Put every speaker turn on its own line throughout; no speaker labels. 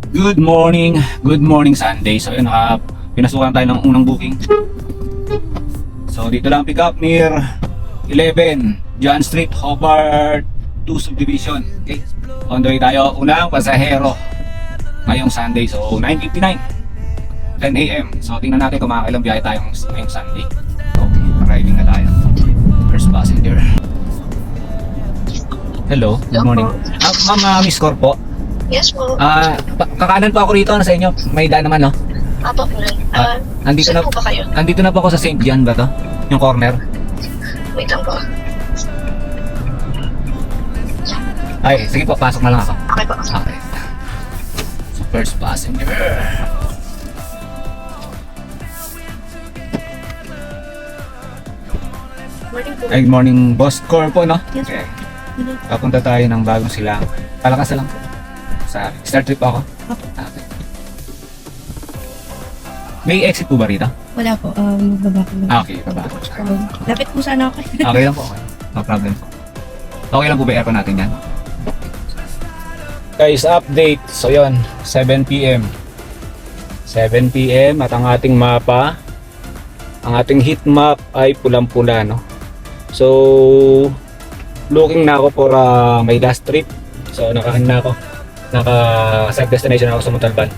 Good morning Sunday. So yun, pinasukan tayo ng unang booking. So dito lang pick up near 11 John Street, Hobart 2 Subdivision. Okay, on the way tayo. Unang pasahero ngayong Sunday. So 9:59 10 AM. So tingnan natin kung makakailang biyahe tayo ngayong Sunday. Okay, arriving na tayo. First passenger. Hello, good morning. Ma'am, Miss Cor po.
Yes po.
Kakanan po ako rito sa inyo. May daan naman, no?
Apo po rin.
Andito
saan
na
po ba kayo?
Andito na po ako sa St. John ba to? Yung corner.
Wait lang po.
Ay, sige po, pasok na lang ako.
Okay po.
Okay. First passenger.
Morning po.
Ay, good morning, Boss Cor po, no?
Yes po.
Okay. Papunta tayo ng bagong silang. Palakas na lang po. Sa start trip ako. Okay. May exit po ba rito?
Wala po, baba ko lang.
Okay, baba.
Lapit po sana ako.
Okay lang po, okay. No problem po. Okay lang po ba aircon natin yan? Guys, update. So yun, 7 PM. 7 PM at ang ating mapa, ang ating heat map ay pulang-pula, no? So, looking na ako for my last trip. So, naka-set destination ako sa Montalban.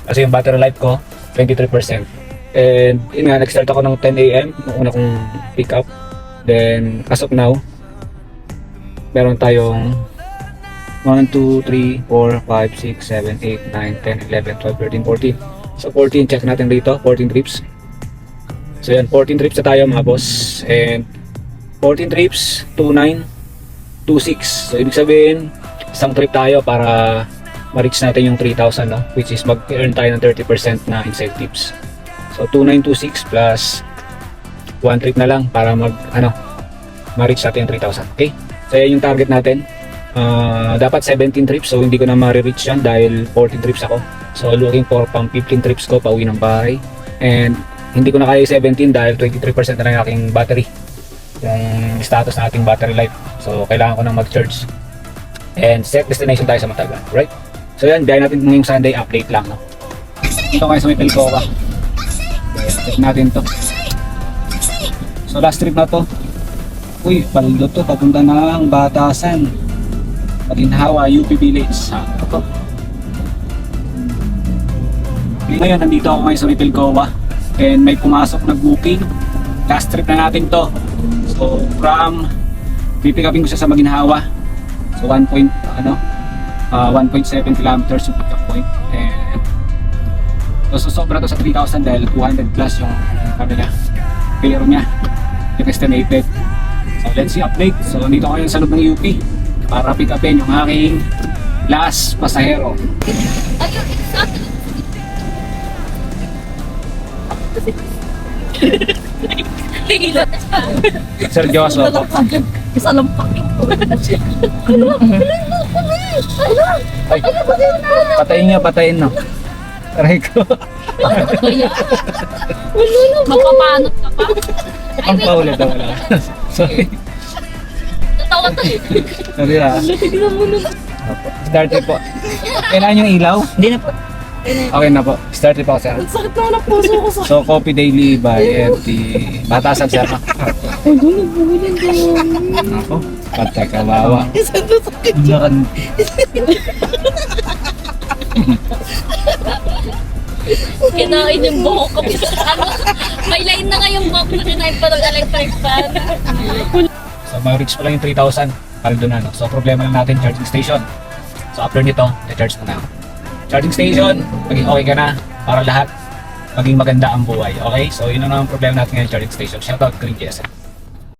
Kasi yung battery life ko, 23%. And yun nga, nag-start ako ng 10 AM, nung una kong pick up. Then, as of now, meron tayong 1, 2, 3, 4, 5, 6, 7, 8, 9, 10, 11, 12, 13, 14. So 14, check natin dito, 14 trips. So yan, 14 trips na tayo mga boss. And 14 trips, 29, 26. So ibig sabihin, isang trip tayo para ma-reach natin yung 3,000, no? Which is mag-earn tayo ng 30% na incentives. So 2926 plus 1 trip na lang para ma-reach natin yung 3,000. Okay? So yan yung target natin. Dapat 17 trips, so hindi ko na ma-reach yan dahil 14 trips ako. So looking for pang 15 trips ko pauwi ng bahay. And hindi ko na kaya 17 dahil 23% na lang yung aking battery, yung status na ating battery life. So kailangan ko nang mag-charge and set destination tayo sa Montalban, right? So yan, biyahe natin ngayong Sunday, update lang, no? Ito kayo sa may Pilcoa. Check natin to. So last trip na to. Uy, paldo to, papunta ng Batasan, Maginhawa, UP Village. Ito to. Ngayon, nandito ako ngayon sa may Pilcoa and may pumasok na booking. Last trip na natin to. So from pipikapin ko siya sa Maginhawa. So 1.7 kilometers yung pick up point. And so sobra to sa 3,000 dahil 200 plus yung niya, fare niya, yung estimated. So let's see update. So nandito ko ngayon sa loob ng UP para pick upin yung aking last pasahero. Sir Joshua po.
Isa lang pa.
Ay, patayin no. Aray ko.
Mapapanot ka pa.
Ang paulit na wala. Sorry.
Natawa tayo.
Sorry ah. Start trip po. Kailangan yung ilaw?
Hindi na po.
Okay na po. Start trip ako sir.
Sakit na ng puso ko sa...
So Coffee Daily by FT Batasan sir.
Ay, gulit, gulit, gulit.
Ako, patay kawawa.
Isang sakit.
Nakan.
Kinain yung buhok ko. May line na nga yung buhok na kinain pa ng electric fan.
So ma-reach pa lang yung 3,000 paldo na, no? So problema lang natin, charging station. So after nito, i-charge mo na ako. Charging station, maging okay ka na para lahat maging maganda ang buhay. Okay? So yun ang problema natin ngayon, charging station. Shoutout Green GSM.